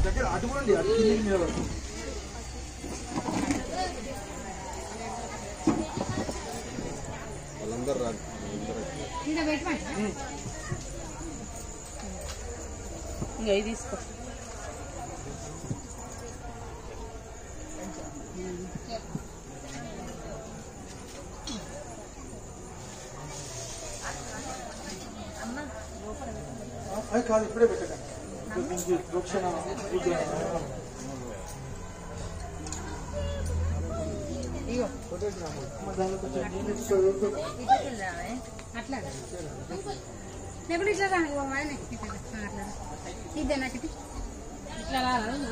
దగ్గర అటు కూడా అటు కిందికి మీద వాళ్ళందరూ రాదు ఇంకా ఇది తీసుకో కాదు ఇప్పుడే పెట్టకండి అట్లా లేకపోతే ఇట్లా ఇదే నాకు ఇట్లా రాగలేదు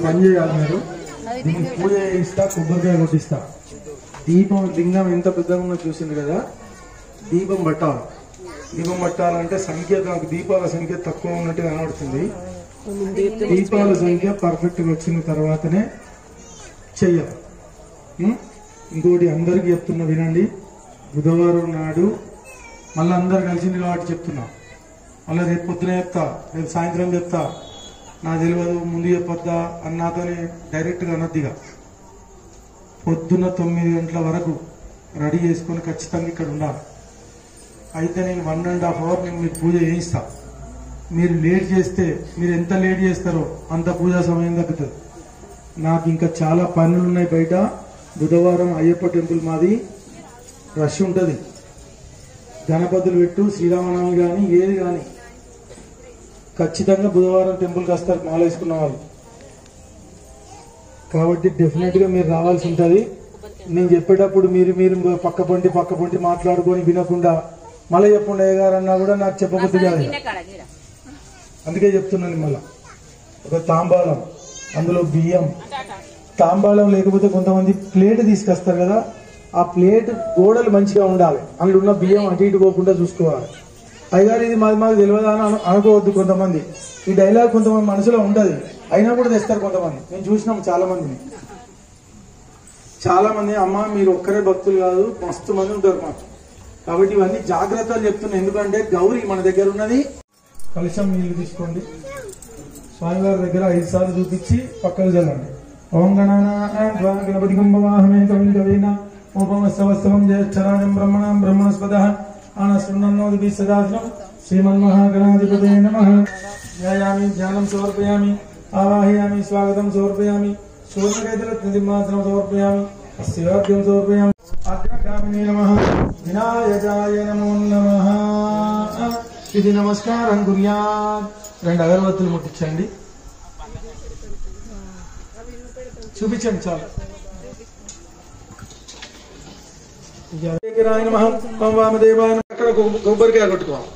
పని చేయాలి మీరు దీనికి పూజ చేయిస్తా కొబ్బరికాయ కొట్టిస్తా దీపం లింగం ఎంత పెద్దగా ఉందో చూసింది కదా దీపం పట్టాలి దీపం పట్టాలంటే సంఖ్య నాకు దీపాల సంఖ్య తక్కువ ఉన్నట్టు కనబడుతుంది దీపాల సంఖ్య పర్ఫెక్ట్ గా వచ్చిన తర్వాతనే చెయ్యాలి ఇంకోటి అందరికి చెప్తున్నా వినండి బుధవారం నాడు మళ్ళీ అందరు కలిసింది కాబట్టి చెప్తున్నా మళ్ళీ రేపు పొద్దున చెప్తా రేపు సాయంత్రం చెప్తా నాకు తెలియదు ముందు చెప్పొద్దా అన్నాతోనే డైరెక్ట్గా అనొద్దిగా పొద్దున్న 9 గంటల వరకు రెడీ చేసుకొని ఖచ్చితంగా ఇక్కడ ఉండాలి అయితే నేను 1.5 hours నేను మీకు పూజ చేయిస్తా మీరు లేట్ చేస్తే మీరు ఎంత లేట్ చేస్తారో అంత పూజా సమయం తగ్గుతుంది నాకు ఇంకా చాలా పనులు ఉన్నాయి బయట బుధవారం అయ్యప్ప టెంపుల్ మాది రష్ ఉంటుంది గణపతులు పెట్టు శ్రీరామనవమి కానీ ఏది కానీ ఖచ్చితంగా బుధవారం టెంపుల్కి వస్తారు మాల వేసుకున్న వాళ్ళు కాబట్టి డెఫినెట్ గా మీరు రావాల్సి ఉంటుంది నేను చెప్పేటప్పుడు మీరు పక్క పొంటి మాట్లాడుకొని వినకుండా మళ్ళీ చెప్పండి అయ్యగారు అన్నా కూడా నాకు చెప్పబుద్ధి కాదు అందుకే చెప్తున్నాను మళ్ళా ఒక తాంబాలం అందులో బియ్యం తాంబాలం లేకపోతే కొంతమంది ప్లేట్ తీసుకొస్తారు కదా ఆ ప్లేట్ గోడలు మంచిగా ఉండాలి అందులో ఉన్న బియ్యం అటు ఇటు పోకుండా చూసుకోవాలి అయ్యగారు ఇది మాకు తెలియదా అని అనుకోవద్దు కొంతమంది ఈ డైలాగ్ కొంతమంది మనసులో ఉంటది అయినా కూడా తెస్తారు కొంతమంది నేను చూసినాం చాలా మంది అమ్మ మీరు ఒక్కరే భక్తులు కాదు మస్తు మంది ఉంటారు మాకు కాబట్టి ఇవన్నీ జాగ్రత్తలు చెప్తున్నా ఎందుకంటే గౌరీ మన దగ్గర ఉన్నది కలశం నీళ్లు తీసుకోండి స్వామివారి దగ్గర 5 సార్లు చూపించి పక్కకు చల్లండి ఓం గణపతి కుంభవాహమే కవిం కవీన ఉపమస్తవస్తవం జ్యేష్ఠరాజం బ్రహ్మణస్పద ఆనశృణ్వన్నోదిభిः సదాశివం శ్రీమన్మహాగణాధిపతయే నమః ధ్యాయామి ధ్యానం సమర్పయామి ఆవాహయామి స్వాగతం సమర్పయామి శూర్ణకేతులమాసనం సమర్పయామి అస్యార్ఘ్యం సమర్పయామి అగ్రగామినే నమః వినాయకాయ నమో నమః ఇది నమస్కారం కుర్యాత్ 2 అగరబత్తులు ముట్టించండి చూపించండి చాలు వామదేవాయ అక్కడ కొబ్బరికాయ కొట్టుకోవాలి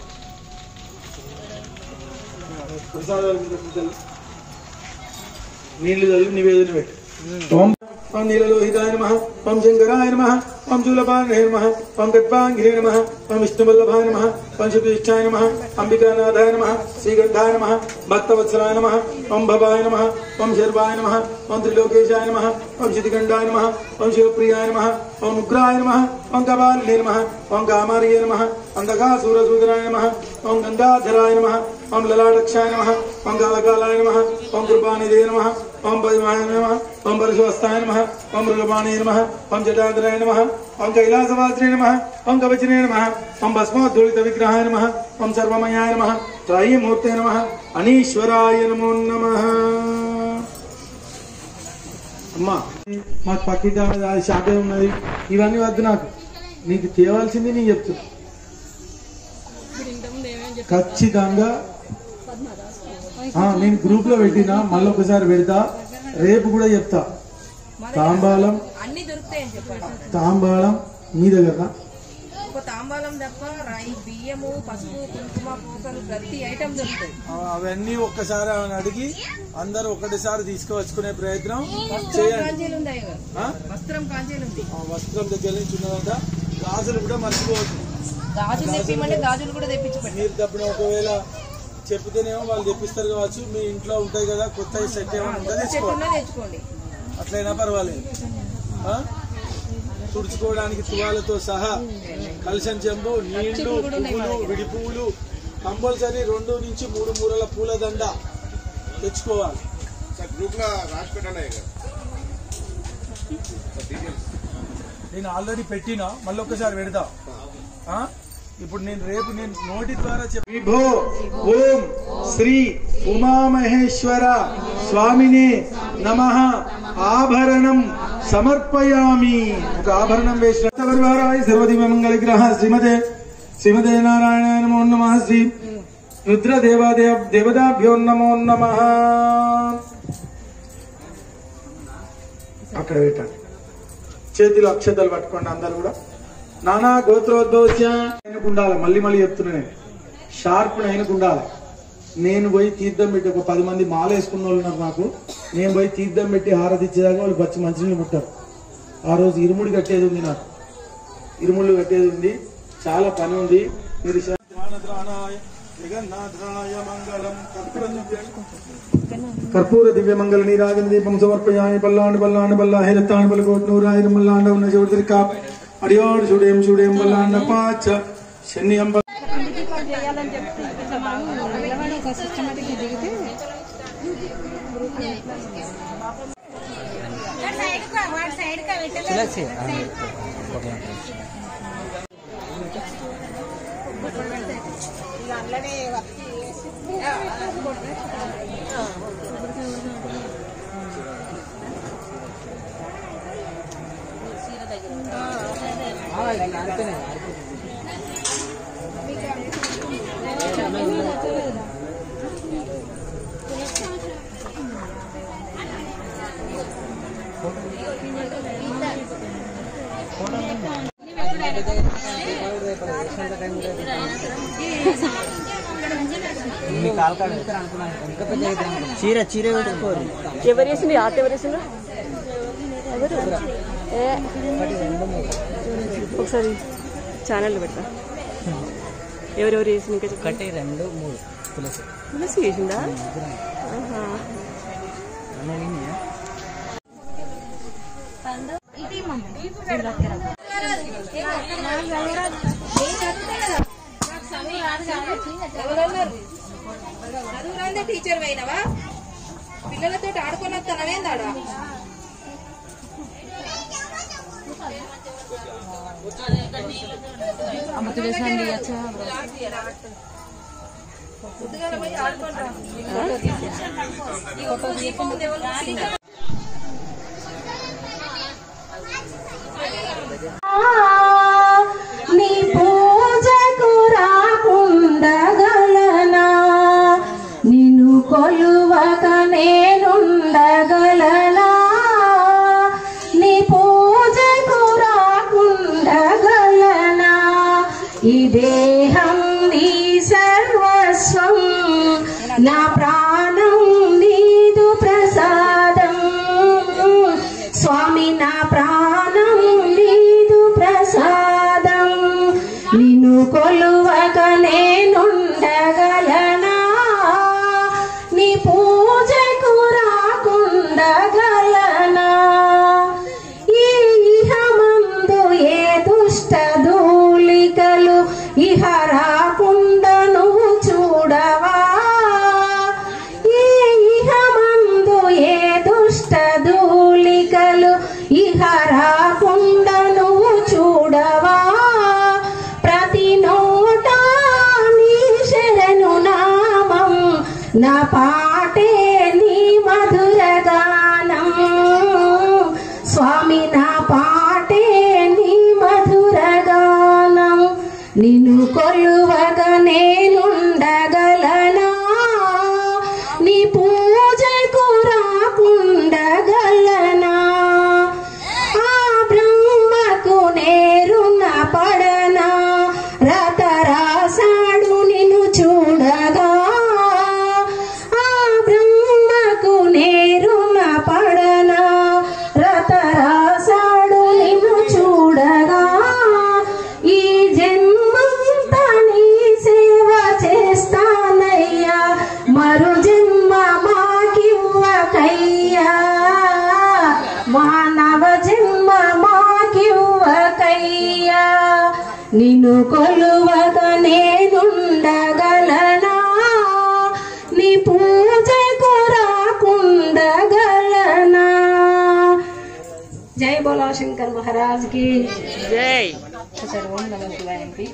నీళ్లు చల్లి నివేదన పెట్టి ఓం నీలలోహితాయ నమః ఓం శంకరాయ నమః ఓం శూలపాణే నమః ఓం గద్వాంగిరే నమః ఓం విష్ణువల్లభాయ నమః ఓం శుద్ధీష్టాయ నమః అంబికానాథాయ నమః శ్రీగంధాయ నమః భక్తవత్సలాయ నమః ఓం భవాయ నమః ఓం శర్వాయ నమః ఓం త్రిలోకేశాయ నమః ఓం శితికంఠాయ నమః ఓం శివప్రియాయ నమః ఓం ఉగ్రాయ నమః ఓం కపాలినే నమః ఓం కామార్యే నమః ఓం దగాసురసూదరాయ నమః ఓం గంగాధరాయ నమః ఓం లలాటక్షాయ నమః ఓం కాలకాలాయ నమః ఓం కృపానిధే నమః ఓం పద్మాయ నమః ఓం పరశువస్తాయ నమః ఓం మృగపాణే నమః ఓం జటాధరాయ నమః ఓం కైలాసవాసినే నమః ఓం కవచినే నమః ఓం భస్మోద్ధూళిత విగ్రహాయ నమః ఓం సర్వమయాయ నమః త్రయీమూర్తే నమః అనీశ్వరాయ నమో నమః అమ్మా మాకు పక్కిట శాఖ ఉన్నది ఇవన్నీ వద్దు నాకు నీకు తేవాల్సింది నేను చెప్తున్నా ఖచ్చితంగా నేను గ్రూప్ లో పెట్టినా మళ్ళీ ఒకసారి పెడతా రేపు కూడా చెప్తా తాంబాలం తాంబాలం మీ దగ్గర తాంబాలం తప్ప రాయి బియ్యము పసుపు కుంకుమ పూసలు ప్రతి ఐటమ్ దొరుకుతాయి అవన్నీ ఒక్కసారి అడిగి అందరూ ఒకటిసారి తీసుకువచ్చుకునే ప్రయత్నం చేయండి వస్త్రం కాంజీలు ఉంది వస్త్రం దగ్గర నుంచి ఉన్నదంట గాజులు కూడా మర్చిపోవచ్చు గాజులు తెప్పిమంటే గాజులు కూడా తెప్పించి మీరు తప్పిన ఒకవేళ చెప్తేనేమో వాళ్ళు తెప్పిస్తారు కావచ్చు. మీ ఇంట్లో ఉంటాయి కదా కొత్త సెట్ ఏమైనా ఉంటే తెచ్చుకోండి. అట్లయినా పర్వాలేదు. తుడుచుకోవడానికి తువాలతో సహా కలశం చెంబు, నీళ్లు, పువ్వులు, విడి పువ్వులు కంపల్సరీ 2 నుంచి 3 మూరల పూల దండ తెచ్చుకోవాలి. నేను ఆల్రెడీ పెట్టినా, మళ్ళీ ఒక్కసారి పెడతా. ఇప్పుడు రేపు నోటి ద్వారా విభో ఓం శ్రీ ఉమామహేశ్వర స్వామినే నమః ఆభరణం సమర్పయామి. ఒక ఆభరణం వేసిన సర్వదివ్యమంగళ గ్రహ శ్రీమదే నారాయణ నమో నమః. శ్రీ రుద్ర దేవతాభ్యో నమో నమః. అక్కడ పెట్టండి. చేతిలో అక్షతలు పట్టుకోండి అందరు కూడా. నానా గోత్రోద్భవస్య ఉండాలి. మళ్ళీ చెప్తున్నా, నేను షార్ప్ ఆయనకు ఉండాలి. నేను పోయి తీర్థం పెట్టి ఒక 10 మంది మాల వేసుకున్న వాళ్ళు ఉన్నారు నాకు. నేను పోయి తీర్థం పెట్టి హారతి ఇచ్చేదాకా వాళ్ళు పచ్చి మంచినీళ్ళు ముట్టారు. ఆ రోజు ఇరుముడి కట్టేది ఉంది, నాకు ఇరుముళ్ళు కట్టేది ఉంది, చాలా పని ఉంది. మీరు కర్పూర దివ్యమంగళ నీరాజన దీపం సమర్పయామి. పల్లాండు బల్లాహి రత్తాండు బలకోట్నూరాయిరం మల్లాండ ఉన్న చోటు కాప్ అడియాడు చూడేం బల్లాండ పాచ శని అంబ. చీర పెట్టుకోరు. ఎవరు వేసింది? ఆట ఎవరు వేసిండ్రు? ఎవరు? ఒకసారి ఛానల్ పెడతా. ఎవరెవరు వేసింది? ఇంకా ఒకటి 2 3 తులసి వేసిందా? చదువురాందే టీచర్ పోయినవా? పిల్లలతో ఆడుకొని వస్తానవేందాడా? నీ పూజకు రాకుండగలనా? నిన్ను కొలువక నేనుండగలనా? నీ పూజకు రాకుండగలనా? ఈ దేహం నీ సర్వస్వం, నా ప్రాణం నీదు ప్రసాదం. స్వామి నా ప్రాణం నీదు ప్రసాదం. నిన్ను కొలువక నేనుండగలనా? నీ పూజకు రాకుండగలనా? ఈ ఇహమందు ఏ దుష్ట ధూళికలు ఇహ రాకుండా నువ్వు చూడవా? ఈ ఇహమందు ఏ దుష్ట ధూళికలు ఇహ రాకుండా నువ్వు చూడవా? ప్రతి నోట నీ శరణు నామం, నా పాటే నీ మధుర గానం. స్వామి నా పాటే నీ మధుర గానం. నిన్ను కొలువక నేనుండగలనా? నీ పూజకు రాకుండగలనా? ఆ బ్రహ్మకు నేరున పడనా? రత రాసాడు నిన్ను చూడగా. ఆ బ్రహ్మకు నేరున పడనా? రత రాసాడు నిన్ను చూడగా. ఈ జన్మ నిన్ను కొలువక నేనుండగలనా నీ పూజకు రాకుండగలనా. జై బోలా శంకర్ మహారాజ్ కి జై. ఒకసారి ఓం నమః శివాయ అండి.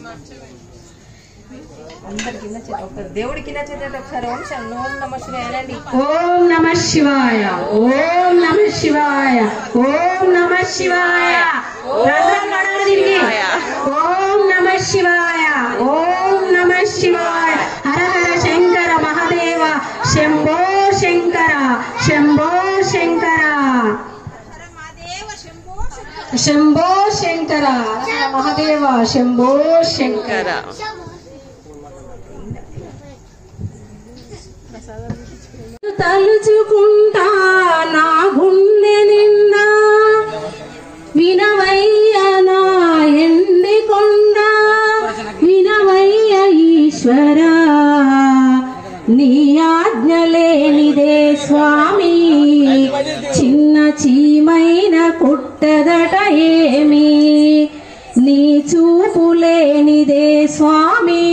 అందరికి ఒక దేవుడికి నచ్చేటట్టు ఒకసారి ఓం నమః శివాయ అనండి. ఓం నమ శివాయ, ఓం నమ శివాయ, ఓం నమ శివాయ. ఓం నమ శివాయ, ఓం నమ శివాయ. హర హర శంకర మహాదేవ, శంభో శంకర, శంభో శంకర, శంభో శంకర, హర మహాదేవ, శంభో శంకర. తలుచుకుంటా నా గుండె నిండా వినవయ్య నా ఎండి కొండ, వినవయ్య ఈశ్వర నీ ఆజ్ఞ లేనిదే స్వామి చిన్న చీమైన కుట్టదట ఏమి, నీ చూపు లేనిదే స్వామి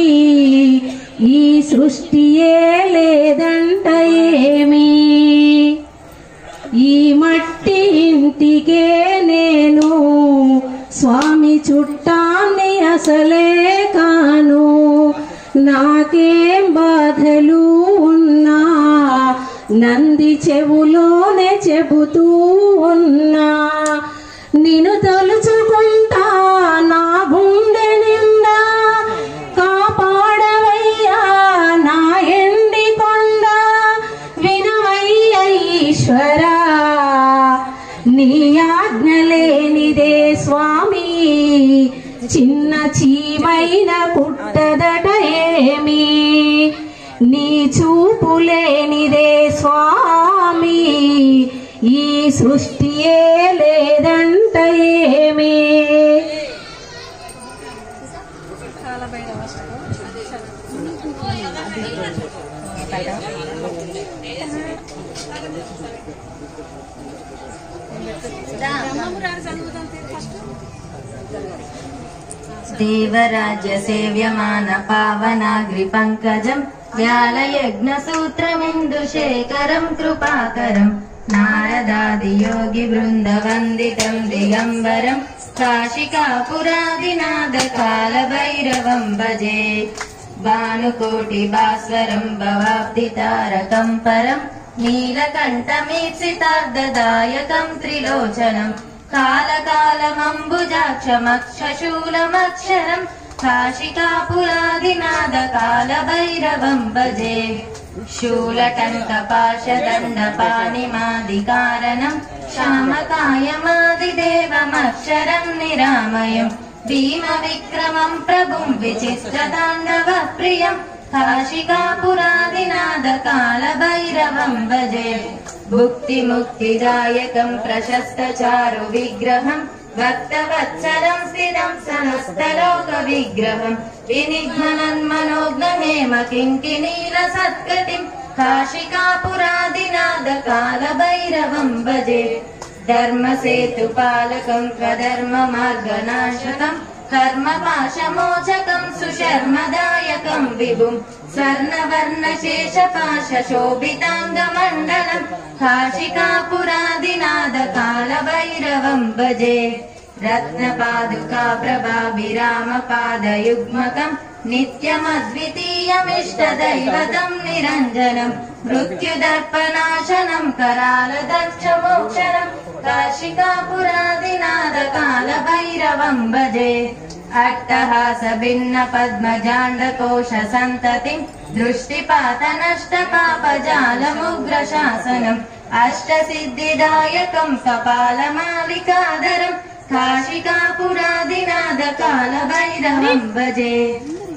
ఈ సృష్టియే లేదంట ఏమి. ఈ మట్టి ఇంటికే నేను స్వామి చుట్టాన్ని అసలే కాను, నాకేం బాధలు ఉన్నా నంది చెవులోనే చెబుతూ ఉన్నా. నిన్ను తలుచుకుంటా నా గుండె నిండా కాపాడవయ్యా నా ఎండి కొండ, వినవయ్య ఈశ్వర నీ ఆజ్ఞ లేనిదే స్వామి చిన్న చీమైన పుట్టదట ఏమి, నీ చూపు లేనిదే స్వామి ఈ సృష్టియే లేదంట ఏమి. దేవరాజ్య సేవ్యమాన పావనాగ్రి పంకజం వ్యాలయజ్ఞ సూత్రమిందుశేఖరం కృపాకరం నారదాది యోగి బృంద వందితం దిగంబరం కాశికాపురాదినాద కాల భైరవం భజే భానుకోటి భాస్వరం భవాబ్ది తారకం పరం నీలకంఠమీప్సితార్ధదాయకం త్రిలోచనం కాలకాలమంబుజాక్షమక్షశూలమక్షరం కాశికాపురాదినాద కాల భైరవం భజే శూలటంక పాశదండ పాణిమాదికారణం శ్యామకాయమాదిదేవమక్షరం నిరామయం భీమ విక్రమం ప్రభుం విచిత్రతాండవ ప్రియం కాశికాపురాదినాద కాల భైరవం భజే భుక్తి ముక్తిదాయకం ప్రశస్త చారు విగ్రహం భక్తవత్సలం స్థిరం సమస్తలోక విగ్రహం వినిఘ్నన్మనోజ్ఞమేమ కింకినీల సత్కటిం కాశికాపురాదినాద కాల భైరవం భజే ధర్మసేతుపాలకం స్వధర్మ మార్గనాశకం కర్మపాశమోచకం సుశర్మదాయకం విభుం స్వర్ణవర్ణశేషపాశోభితాంగమండలం కాశికాపురాదినాద కాల భైరవం భజే రత్నపాదుకా ప్రభాభిరామ పాదయుగ్మకం నిత్యమద్వితీయమిష్టదైవతం నిరంజనం మృత్యుదర్పనాశనం కరాల దక్షమోక్షరం కాశికాపురాదినాద కాల భైరవం భజే అట్టహాస భిన్న పద్మజాండకోశ సంతతిం దృష్టిపాత నష్ట పాపజాలముగ్ర శాసనం అష్టసిద్ధిదాయకం కపాలమాలికాధరం కాశికాపురాదినాద కాల భైరవం భజే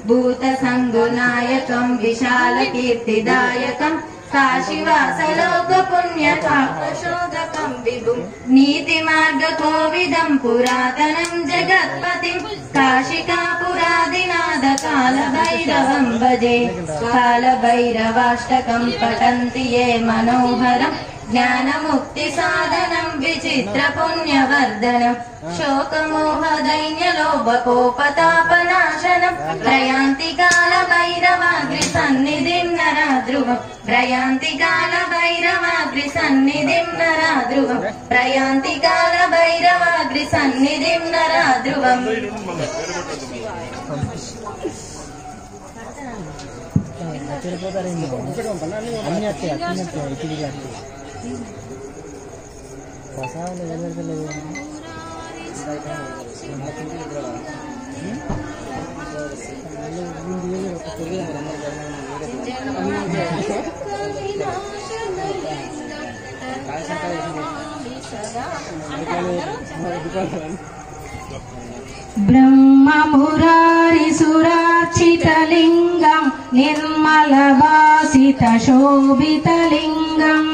భూత సంగునాయకం విశాల కీర్తిదాయకం కాశీవాసలోక పుణ్య పాపశోధకం విభుం నీతి మార్గ కోవిదం పురాతనం జగత్పతిం కాశికాపురాదినాద కాల భైరవం భజే కాల భైరవాష్టకం పఠంతి ఏ మనోహరం జ్ఞానముక్తి సాధనం విచిత్ర పుణ్యవర్ధనం శోకమోహదైన్యలోభకోపతాపనాశనం ప్రయాంతికాల భైరవాగ్రి సన్నిధిం నరాధ్రువం ప్రయాంతికాల భైరవాగ్రి సన్నిధిం నరాధ్రువం ప్రయాంతికాల భైరవాగ్రి సన్నిధిం నరాధ్రువం. అన్ని వస్తాయి అన్ని వస్తాయి తిరిగి ప్రసాదాలు వెళ్ళలేదు. బ్రహ్మమురారి సురార్చితలింగం నిర్మలవాసిత శోభితలింగం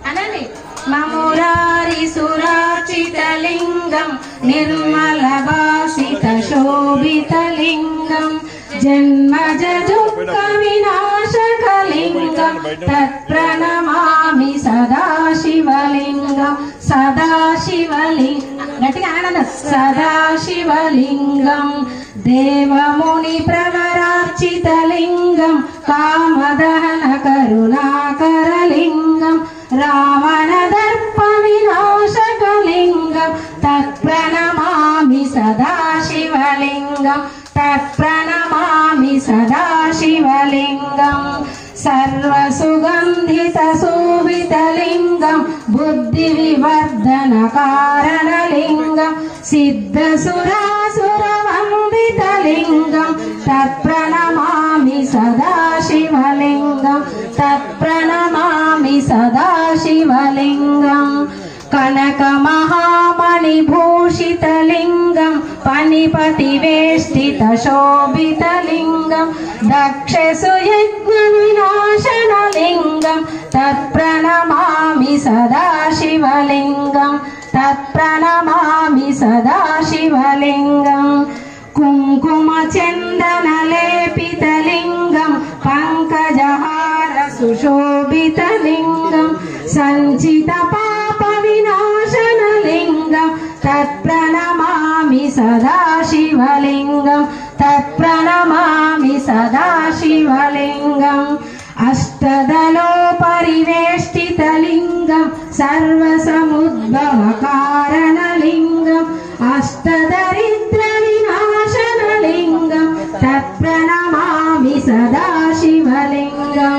అనండి. మమురారి సురార్చితలింగం నిర్మలవాసిత శోభితలింగం జన్మజ దుఃఖ వినాశకలింగం తత్ప్రణమామి సదాశివలింగం సదాశివలింగం గట్టిగా ఆనంద సదాశివలింగం దేవముని ప్రవరార్చితలింగం కామదహన కరుణాకరలింగం రావణ దర్ప వినాశకలింగం తత్ప్రణమామి సదాశివలింగం తత్ప్రణమామి సదాశివలింగం సర్వసుగంధిత శోభితలింగం బుద్ధి వివర్ధన కారణలింగం సిద్ధసురాసురవందితలింగం తత్ప్రణమామి సదాశివలింగం తత్ప్రణమామి సదాశివలింగం కనక మహామణి భూషితలింగం పనిపతి వేష్టిత శోభితలింగం దక్షసు యజ్ఞ వినాశనలింగం తత్ప్రణమామి సదాశివలింగం తత్ప్రణమామి సదాశివలింగం కుంకుమ చందన లేపితలింగం పంకజహార సుశోభితలింగం సంచిత పాప వినాశనలింగం తత్ప్రణమామి సదాశివలింగం తత్ప్రణమామి సదాశివలింగం అష్టదలో పరివేష్టితలింగం సర్వసముద్భవ కారణలింగం అష్టదరిద్ర వినాశనలింగం తత్ప్రణమామి సదాశివలింగం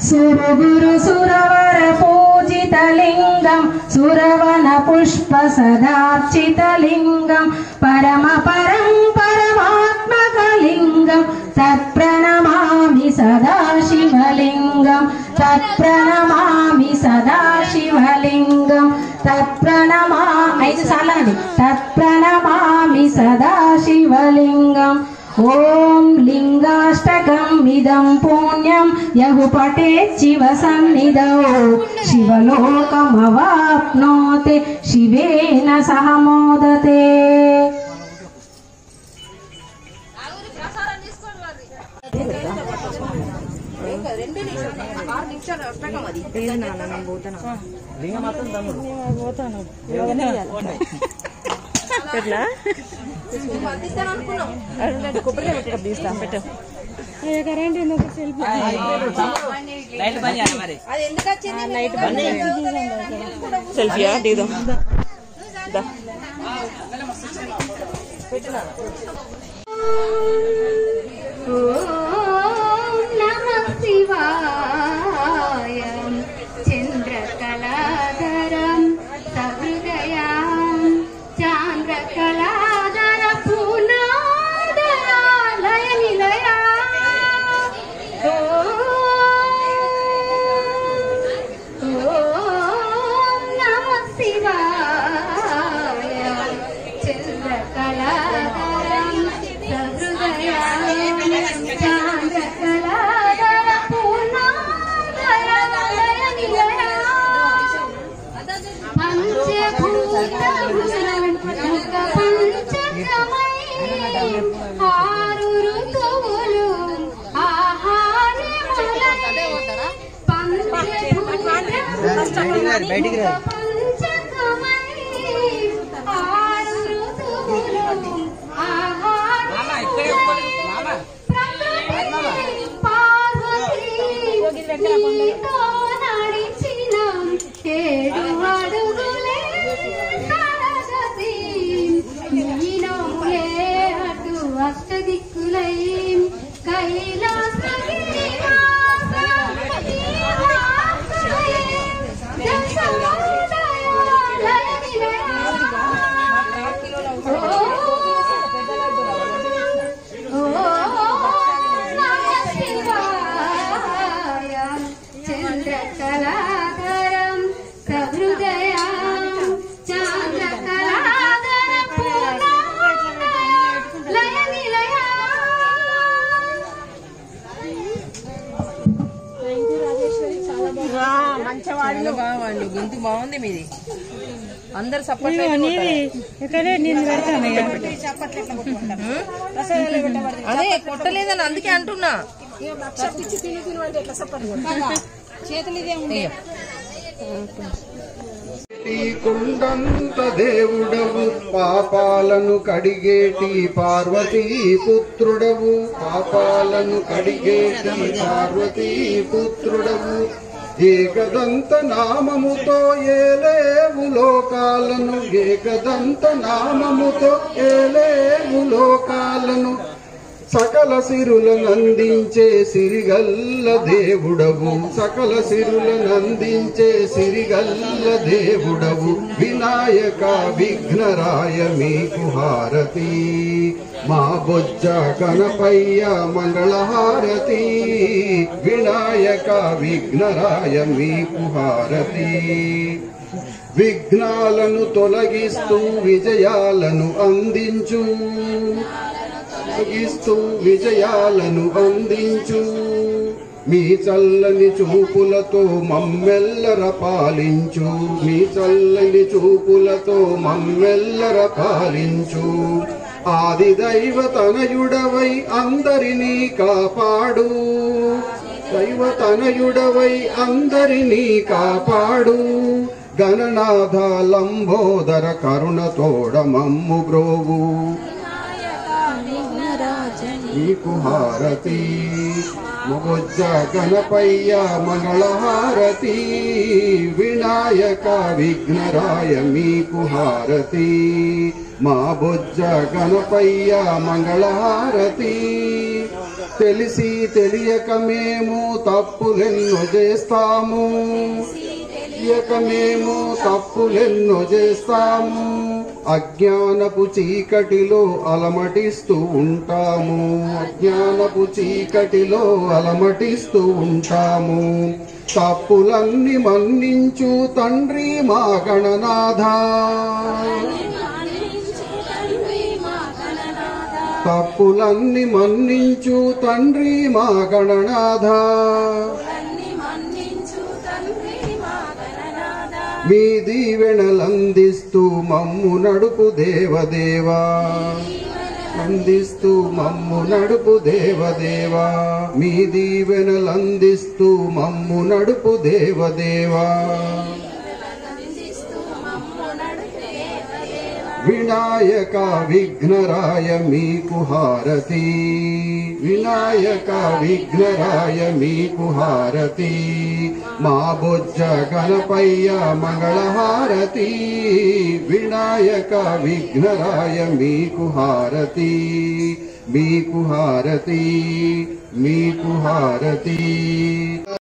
సురగురు సురవర పూజితలింగం సురవన పుష్ప సదార్చితలింగం పరమ పరం పరమాత్మకలింగం తత్ప్రణమామి సదాశివలింగం తత్ప్రణమామి సదాశివలింగం తత్ప్రణమా 5 సార్లు అండి తత్ప్రణమామి సదాశివలింగం. ఓం లింగాష్టకం ఇదం పుణ్యం యహు పఠేత్ శివ సన్నిధౌ శివలోకమవాప్నోతి శివేన సహ మోదతే. సెల్ఫియా దిగుదాం. చంద్రకళాధరం సహృదయం చాంద్రకళాధర పూర్ణాదరాలయ నిలయ ఓం నమః శివాయ చంద్రకళాధరం సహృదయం చాంద్రకళాధర పూర్ణాదరాలయ నిలయ ఆరు ఋతువులు ఆహారములై పంచభూత బయటికి రా. అష్టదిక్కులై కైలాసగిరి చంద్రకళాధరం సహృదయా చాలా బాగుంది. గొంతు బాగుంది మీది. అందరు సపోర్ట్ అదే కొట్టలేదని అందుకే అంటున్నా. కుండంత దేవుడవు పాపాలను కడిగేటి పార్వతీ పుత్రుడవు పాపాలను కడిగేటి పార్వతీ పుత్రుడవు ఏకదంత నామముతో ఏలేవు లోకాలను ఏకదంత నామముతో ఏలేవు లోకాలను సకల సిరులనందించే సిరిగల్ల దేవుడవు సకల సిరులనందించే సిరిగల్ల దేవుడవు వినాయక విఘ్నరాయ మీకు హారతి మా బొజ్జ గణపయ్య మంగళహారతి వినాయక విఘ్నరాయ మీకు హారతి విఘ్నాలను తొలగిస్తూ విజయాలను అందించు విజయాలను అందించు మీ చల్లని చూపులతో మమ్మెల్లర పాలించు మీ చల్లని చూపులతో మమ్మెల్లర పాలించు ఆది దైవ తనయుడవై అందరినీ కాపాడు దైవ తనయుడవై అందరినీ కాపాడు గణనాథ లంబోదర కరుణతోడ మమ్ము బ్రోవు మీకు హారతి మొగొజ్జ గణపయ్య మంగళహారతి వినాయక విఘ్నరాయ మీకు హారతి మా బొజ్జ గణపయ్య మంగళహారతి తెలిసి తెలియక మేము తప్పులెన్నో చేస్తాము మేము తప్పులెన్నో చేస్తాము అజ్ఞానపు చీకటిలో అలమటిస్తూ ఉంటాము అజ్ఞానపు చీకటిలో అలమటిస్తూ ఉంటాము తప్పులన్నీ మన్నించు తండ్రి మా గణనాథ తప్పులన్నీ మన్నించు తండ్రి మా గణనాథ మీ దీవెనలందిస్తూ మమ్ము నడుపు దేవదేవా అందిస్తూ మమ్ము నడుపు దేవదేవా మీ దీవెనలందిస్తూ మమ్ము నడుపు దేవదేవా వినాయక విఘ్నరాయ మీకు హారతి వినాయక విఘ్నరాయ మీకు హారతి మా బొజ్జ గణపయ్య మంగళహారతి వినాయక విఘ్నరాయ మీకు హారతి మీకు హారతి మీకు హారతి